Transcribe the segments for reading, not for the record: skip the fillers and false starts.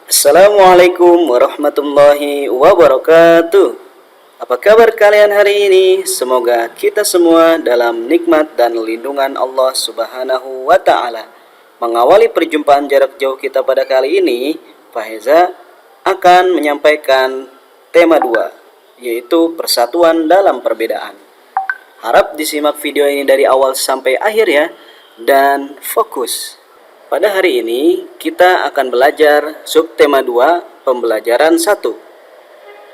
Assalamualaikum warahmatullahi wabarakatuh. Apa kabar kalian hari ini? Semoga kita semua dalam nikmat dan lindungan Allah Subhanahu wa taala. Mengawali perjumpaan jarak jauh kita pada kali ini, Faheza akan menyampaikan tema 2, yaitu persatuan dalam perbedaan. Harap disimak video ini dari awal sampai akhir ya, dan fokus. Pada hari ini kita akan belajar subtema 2 pembelajaran 1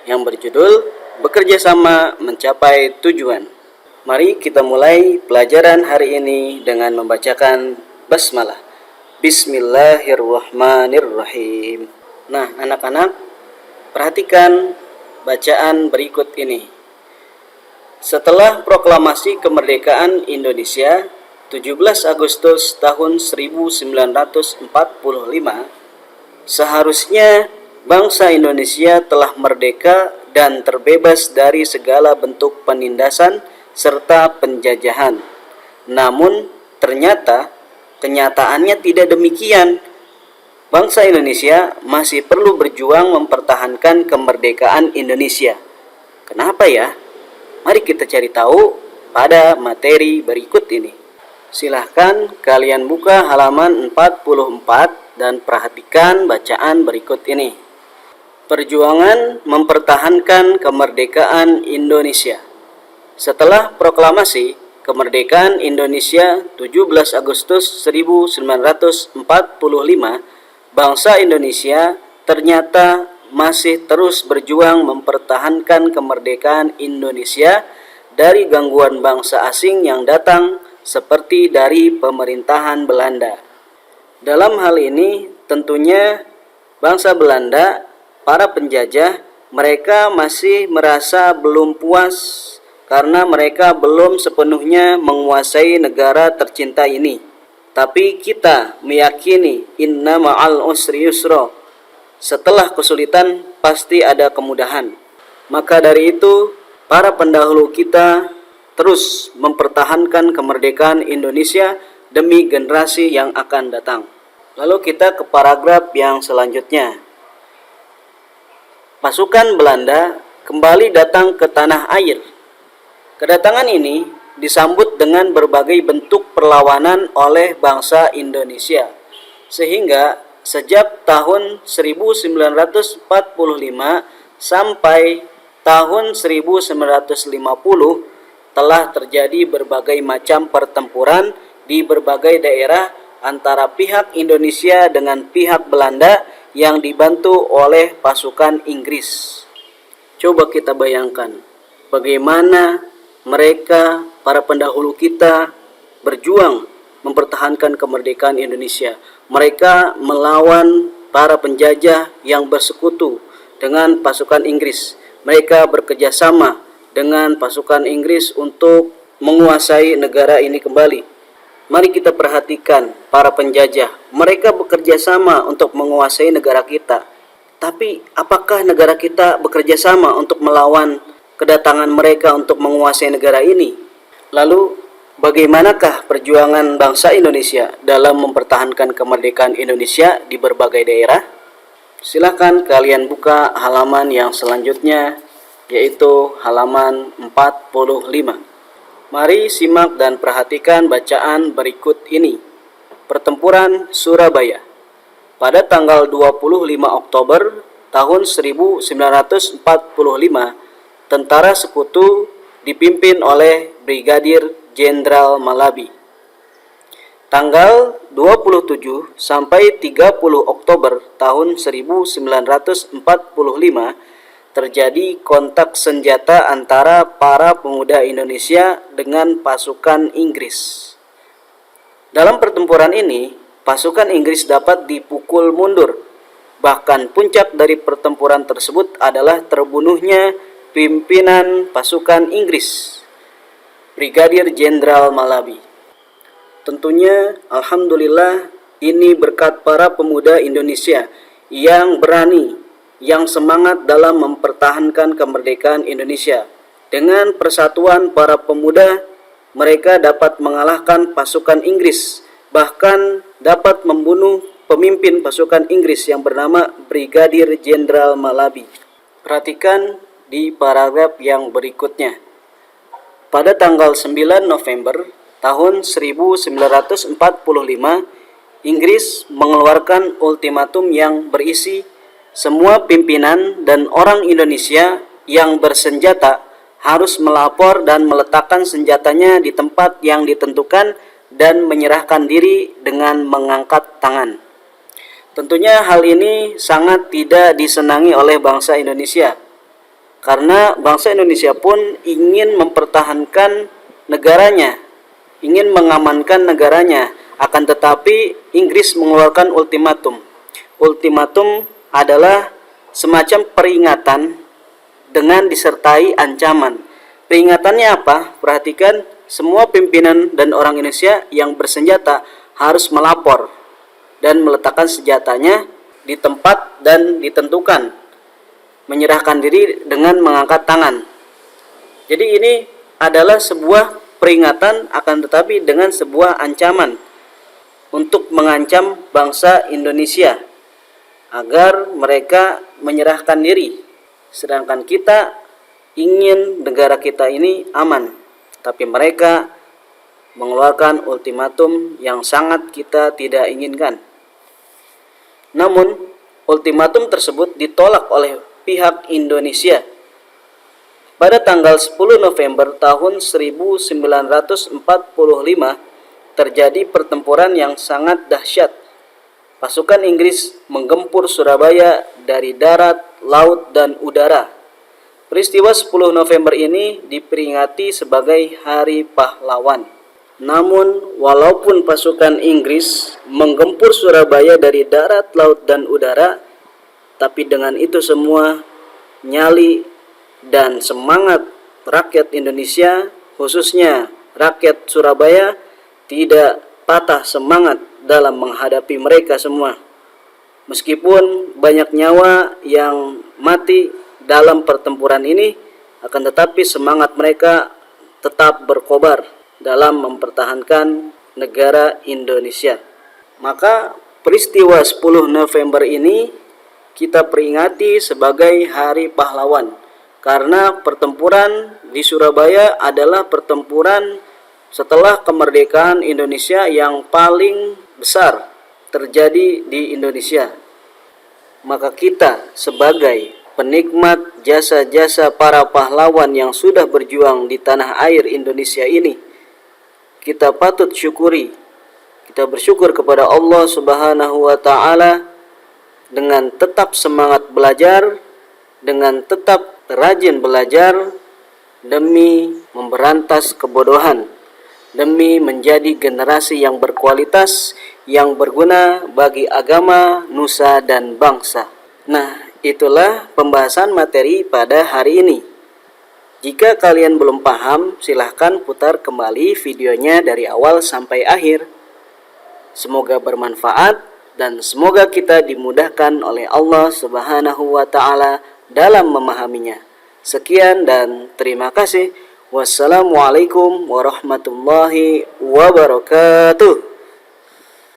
yang berjudul bekerja sama mencapai tujuan. Mari kita mulai pelajaran hari ini dengan membacakan basmalah. Bismillahirrahmanirrahim. Nah, anak-anak, perhatikan bacaan berikut ini. Setelah proklamasi kemerdekaan Indonesia 17 Agustus tahun 1945, seharusnya bangsa Indonesia telah merdeka dan terbebas dari segala bentuk penindasan serta penjajahan. Namun, ternyata kenyataannya tidak demikian. Bangsa Indonesia masih perlu berjuang mempertahankan kemerdekaan Indonesia. Kenapa ya? Mari kita cari tahu pada materi berikut ini. Silahkan kalian buka halaman 44 dan perhatikan bacaan berikut ini. Perjuangan mempertahankan kemerdekaan Indonesia. Setelah proklamasi kemerdekaan Indonesia 17 Agustus 1945, bangsa Indonesia ternyata masih terus berjuang mempertahankan kemerdekaan Indonesia dari gangguan bangsa asing yang datang seperti dari pemerintahan Belanda. Dalam hal ini tentunya bangsa Belanda, para penjajah, mereka masih merasa belum puas karena mereka belum sepenuhnya menguasai negara tercinta ini. Tapi kita meyakini inna ma'al usri yusra. Setelah kesulitan pasti ada kemudahan. Maka dari itu para pendahulu kita terus mempertahankan kemerdekaan Indonesia demi generasi yang akan datang. Lalu kita ke paragraf yang selanjutnya. Pasukan Belanda kembali datang ke tanah air. Kedatangan ini disambut dengan berbagai bentuk perlawanan oleh bangsa Indonesia. Sehingga sejak tahun 1945 sampai tahun 1950 telah terjadi berbagai macam pertempuran di berbagai daerah antara pihak Indonesia dengan pihak Belanda yang dibantu oleh pasukan Inggris. Coba kita bayangkan bagaimana mereka, para pendahulu kita, berjuang mempertahankan kemerdekaan Indonesia. Mereka melawan para penjajah yang bersekutu dengan pasukan Inggris. Mereka bekerjasama dengan pasukan Inggris untuk menguasai negara ini kembali. Mari kita perhatikan para penjajah. Mereka bekerja sama untuk menguasai negara kita. Tapi apakah negara kita bekerja sama untuk melawan kedatangan mereka untuk menguasai negara ini? Lalu bagaimanakah perjuangan bangsa Indonesia dalam mempertahankan kemerdekaan Indonesia di berbagai daerah? Silakan kalian buka halaman yang selanjutnya, yaitu halaman 45. Mari simak dan perhatikan bacaan berikut ini. Pertempuran Surabaya. Pada tanggal 25 Oktober tahun 1945, tentara sekutu dipimpin oleh Brigadir Jenderal Malabi. Tanggal 27 sampai 30 Oktober tahun 1945 terjadi kontak senjata antara para pemuda Indonesia dengan pasukan Inggris. Dalam pertempuran ini, pasukan Inggris dapat dipukul mundur. Bahkan puncak dari pertempuran tersebut adalah terbunuhnya pimpinan pasukan Inggris, Brigadir Jenderal Malabi. Tentunya, alhamdulillah, ini berkat para pemuda Indonesia yang berani, yang semangat dalam mempertahankan kemerdekaan Indonesia. Dengan persatuan para pemuda, mereka dapat mengalahkan pasukan Inggris, bahkan dapat membunuh pemimpin pasukan Inggris yang bernama Brigadir Jenderal Malaby. Perhatikan di paragraf yang berikutnya. Pada tanggal 9 November tahun 1945, Inggris mengeluarkan ultimatum yang berisi semua pimpinan dan orang Indonesia yang bersenjata harus melapor dan meletakkan senjatanya di tempat yang ditentukan dan menyerahkan diri dengan mengangkat tangan. Tentunya hal ini sangat tidak disenangi oleh bangsa Indonesia, karena bangsa Indonesia pun ingin mempertahankan negaranya, ingin mengamankan negaranya. Akan tetapi Inggris mengeluarkan ultimatum. Ultimatum adalah semacam peringatan dengan disertai ancaman. Peringatannya apa? Perhatikan, semua pimpinan dan orang Indonesia yang bersenjata harus melapor dan meletakkan senjatanya di tempat dan ditentukan, menyerahkan diri dengan mengangkat tangan. Jadi ini adalah sebuah peringatan, akan tetapi dengan sebuah ancaman untuk mengancam bangsa Indonesia agar mereka menyerahkan diri. Sedangkan kita ingin negara kita ini aman, tapi mereka mengeluarkan ultimatum yang sangat kita tidak inginkan. Namun, ultimatum tersebut ditolak oleh pihak Indonesia. Pada tanggal 10 November tahun 1945, terjadi pertempuran yang sangat dahsyat. Pasukan Inggris menggempur Surabaya dari darat, laut, dan udara. Peristiwa 10 November ini diperingati sebagai Hari Pahlawan. Namun, walaupun pasukan Inggris menggempur Surabaya dari darat, laut, dan udara, tapi dengan itu semua, nyali dan semangat rakyat Indonesia, khususnya rakyat Surabaya, tidak patah semangat dalam menghadapi mereka semua. Meskipun banyak nyawa yang mati dalam pertempuran ini, akan tetapi semangat mereka tetap berkobar dalam mempertahankan negara Indonesia. Maka peristiwa 10 November ini kita peringati sebagai Hari Pahlawan, karena pertempuran di Surabaya adalah pertempuran setelah kemerdekaan Indonesia yang paling besar terjadi di Indonesia. Maka kita sebagai penikmat jasa-jasa para pahlawan yang sudah berjuang di tanah air Indonesia ini, kita patut syukuri. Kita bersyukur kepada Allah Subhanahu wa Ta'ala dengan tetap semangat belajar, dengan tetap rajin belajar demi memberantas kebodohan, demi menjadi generasi yang berkualitas, yang berguna bagi agama, nusa, dan bangsa. Nah, itulah pembahasan materi pada hari ini. Jika kalian belum paham, silahkan putar kembali videonya dari awal sampai akhir. Semoga bermanfaat dan semoga kita dimudahkan oleh Allah Subhanahu wa Ta'ala dalam memahaminya. Sekian dan terima kasih. Wassalamualaikum warahmatullahi wabarakatuh.